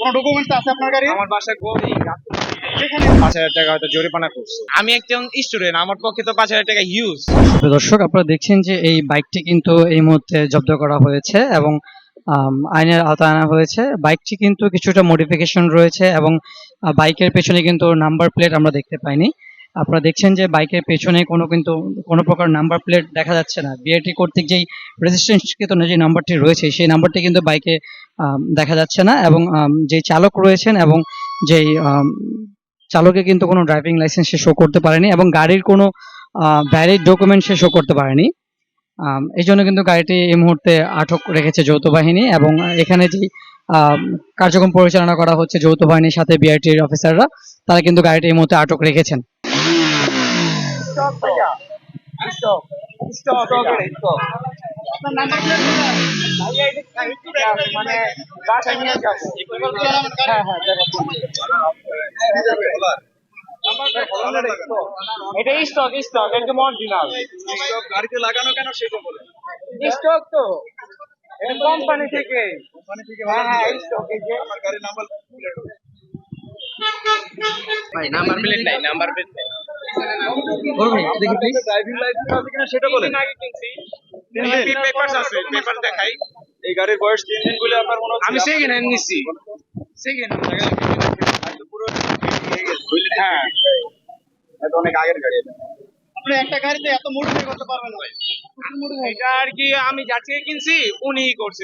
কোনো ডকুমেন্টস আছে আপনার গাড়ি? আমার বাসায় গড়ি সেখানে ৫,০০০ টাকা হয়তো জরিমানা করছে। আমি একজন স্টুডেন্ট, আমার পক্ষে তো ৫,০০০ টাকা হিউজ। প্রিয় দর্শক, আপনারা দেখছেন যে এই বাইকটি কিন্তু এই মুহূর্তে জব্দ করা হয়েছে এবং আইনের আওতায় আনা হয়েছে। বাইকটি কিন্তু কিছুটা মডিফিকেশন রয়েছে এবং বাইকের পেছনে কিন্তু নাম্বার প্লেট আমরা দেখতে পাইনি। আপনারা দেখছেন যে বাইকের পেছনে কোনো প্রকার নাম্বার প্লেট দেখা যাচ্ছে না। বিআরটি কর্তৃক যেই রেজিস্ট্রেশনকৃত যে নাম্বারটি রয়েছে সেই নাম্বারটি কিন্তু বাইকে দেখা যাচ্ছে না এবং যে চালক রয়েছেন এবং যেই চালকে কিন্তু কোনো ড্রাইভিং লাইসেন্স সে শো করতে পারেনি এবং গাড়ির কোনো ভ্যালিড ডকুমেন্ট সে শো করতে পারেনি। এই জন্য কিন্তু গাড়িটি এই মুহূর্তে আটক রেখেছে যৌথ বাহিনী এবং এখানে যে কার্যক্রম পরিচালনা করা হচ্ছে যৌথ বাহিনীর সাথে বিআরটির অফিসাররা, তারা কিন্তু গাড়িটি এই মুহূর্তে আটক রেখেছেন। আপনার নাম্বার প্লেট মানে বাসায় নিয়ে যাবো। এটা স্টক একদম অরিজিনাল। গাড়িতে লাগানো কেন সেটা বলেন। স্টক তো এটা কোম্পানি থেকে। হ্যাঁ স্টক এই যে আমার গাড়ির নাম্বার প্লেট ভাই নাম্বার প্লেট নাই, নাম্বার প্লেট নাই। দেখি প্লিজ। ড্রাইভিং লাইসেন্স আছে কিনা সেটা বলেন। আগে কিনছি। তিন দিন? পেপারস আছে, পেপার দেখাই। এই গাড়ির বয়স 3 দিন বলে আপনার মনে হচ্ছে? আমি সেকেন্ড হ্যান্ড নিছি। সেকেন্ড হ্যাঁ, এটা অনেক আগের গাড়ি এটা। আপনি একটা গাড়িতে এত মডিফাই করতে পারবেন না ভাই। এটা আর কি আমি যার থেকে কিনছি উনিই করছে।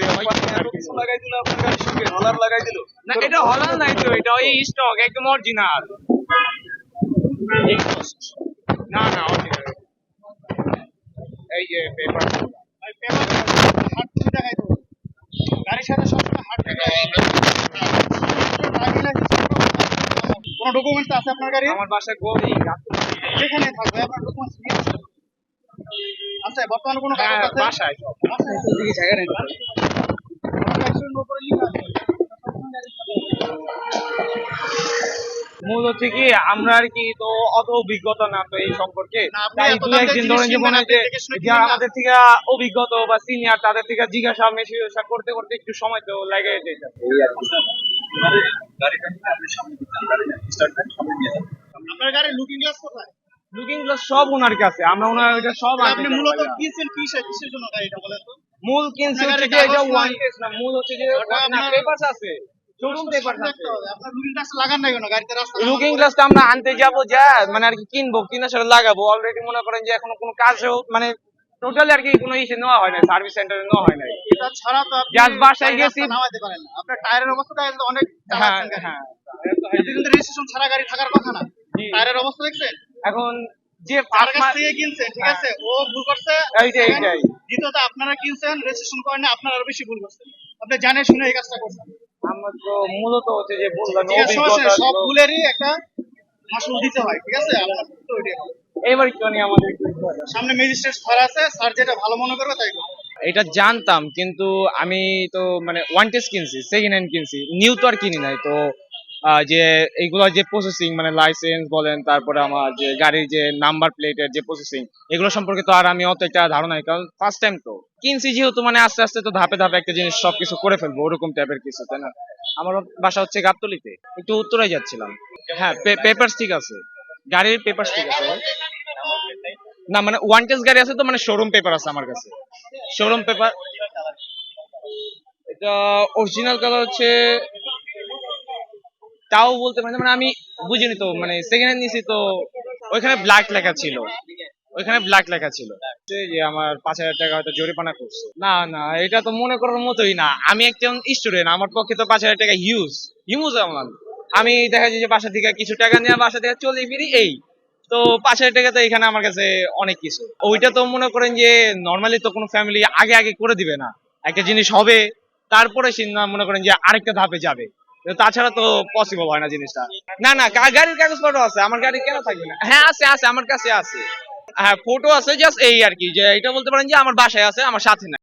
এত কিছু লাগাই দিল আপনার গাড়ির সঙ্গে, হলার লাগাই দিল। না এটা হলার নাই তো, এটা ওই স্টক একদম অরিজিনাল। না না অরিজিনাল। এই যে পেপার ভাই পেপার হাট থেকে দেখাই দেবো। গাড়ির সাথে সবসময় হাট থেকে ড্রাইভিং লাইসেন্স কোনো ডকুমেন্টস আছে আপনার গাড়ি? আমার বাসায় গড়ি সেখানে থাকবে আপনার ডকুমেন্টস নিয়ে আসুন। আছে বর্তমানে কোনো কাগজ আছে? বাসায় সব। আছে। এদিকে জায়গা নেই। অ্যাক্সিডেন্ট উপরে লেখা আছে। মূল হচ্ছে কি আমরা আর কি তো অত অভিজ্ঞতা না তো এই সম্পর্কে, না, আপনি তাই এত দু দাম একদিন দিয়ে ধরে জিনিস জীবনে কিনবেন, যে আপনি দেখে শুনে যারা কিনবেন না। আমাদের থেকে অভিজ্ঞত বা সিনিয়র তাদের থেকে জিজ্ঞাসা মেশিসা করতে করতে একটু সময় তো লেগে যেত। আপনার গাড়ির লুকিং গ্লাস কোথায়? লুকিং গ্লাস সব ওনার কাছে, আমরা ওনার কাছে সব আপনি আনতে মূলত পারি। কিনছেন কিসের জন্য গাড়িটা বলেন তো? মূল কিনছে আপনার হচ্ছে গাড়ির যে এটা কাগজ ওয়ান নাই। টেস্ট না, মূল হচ্ছে যে ওটা আপনার- পেপারস আছে, শোরুম পেপারস আছে। দেখতে হবে। আপনার লুকিং গ্লাস লাগান নাই কেন গাড়িতে? রাস্তা লুকিং গ্লাসটা আমরা আনতে যাবো যা মানে আর কি কিনবো, কিনা সেটা লাগাবো। অলরেডি মনে করেন যে এখনো কোনো কাজও মানে টোটালি আর কি কোনো ইসে নেওয়া হয় না, সার্ভিস সেন্টারে নেওয়া হয় না। এটা ছাড়া তো আপনি জাস্ট বাসায় গাড়ি গেছি। রাস্তা নামাইতে পারেন না। আপনার টায়ারের অবস্থা দেখা যাচ্ছে অনেক হ্যাঁ চালাচ্ছেন গাড়ি। হ্যাঁ। এতে কিন্তু রেজিস্ট্রেশন ছাড়া গাড়ি থাকার কথা না। জি। টায়ারের অবস্থা দেখছেন? এখন যে যার কাছ থেকে কিনছেন ঠিক আছে ও ভুল করছে। এইটাই। দ্বিতীয়ত আপনারা কিনছেন রেজিস্ট্রেশন করেন না, আপনারা আরো বেশি ভুল করছেন। আপনি জানে শুনে এই কাজটা করছেন। আমরা তো মূলত হচ্ছে যে বললাম ঠিক আছে, সমস্যা নেই, সব অভিজ্ঞতা ভুলেরই একটা মাসুল দিতে হয়। ঠিক আছে, আপনার তো ওইটাই হবে। এবার একটু আমাদের একটু সামনে ম্যাজিস্ট্রেট স্যার আছে, স্যার যেটা ভালো মনে করবে তাই করবে। এটা জানতাম কিন্তু আমি তো মানে ওয়ান টেস্ট কিনছি, সেকেন্ড হ্যান্ড কিনছি, নিউ তো আর কিনি নাই। তো যে এইগুলো যে প্রসেসিং মানে লাইসেন্স বলেন, তারপরে আমার যে গাড়ির যে নাম্বার প্লেটের যে প্রসেসিং, এগুলো সম্পর্কে তো আর আমি অত একটা ধারণা নাই, কারণ ফার্স্ট টাইম তো কিনছি যেহেতু, মানে আস্তে আস্তে তো ধাপে ধাপে একটা জিনিস সবকিছু করে ফেলবো ওরকম টাইপের কিছু, তাই না? আমার বাসা হচ্ছে গাবতলীতে, একটু উত্তরায় যাচ্ছিলাম। হ্যাঁ পেপারস ঠিক আছে, গাড়ির পেপারস ঠিক আছে। না মানে ওয়ান টেস্ট গাড়ি আছে তো, মানে শোরুম পেপার আছে আমার কাছে, শোরুম পেপার। এটা অরিজিনাল কালার হচ্ছে তাও বলতে পারি না, মানে আমি বুঝিনি তো, মানে সেকেন্ড হ্যান্ড নিছি তো ওইখানে ব্ল্যাক লেখা ছিল, যে আমার ৫,০০০ টাকা হয়তো জরিমানা করছে। না না এটা তো মনে করার মতোই না, আমি একজন স্টুডেন্ট, আমার পক্ষে তো ৫,০০০ টাকা হিউজ অ্যামাউন্ট। আমি দেখা যায় যে বাসা থেকে কিছু টাকা নিয়ে বাসা থেকে চলে ফিরি এই তো ৫,০০০ টাকা তো এখানে আমার কাছে অনেক কিছু। ওইটা তো মনে করেন যে নর্মালি তো কোনো ফ্যামিলি আগে আগে করে দিবে না, একটা জিনিস হবে তারপরে সে না মনে করেন যে আরেকটা ধাপে যাবে, তো তাছাড়া তো পসিবল হয় না জিনিসটা। না না গাড়ির কাগজপত্র আছে, আমার গাড়ি কেন থাকবে না? হ্যাঁ আছে আমার কাছে আছে। হ্যাঁ ফটো আছে, জাস্ট এই আর কি, যে এটা বলতে পারেন যে আমার বাসায় আছে, আমার সাথে না।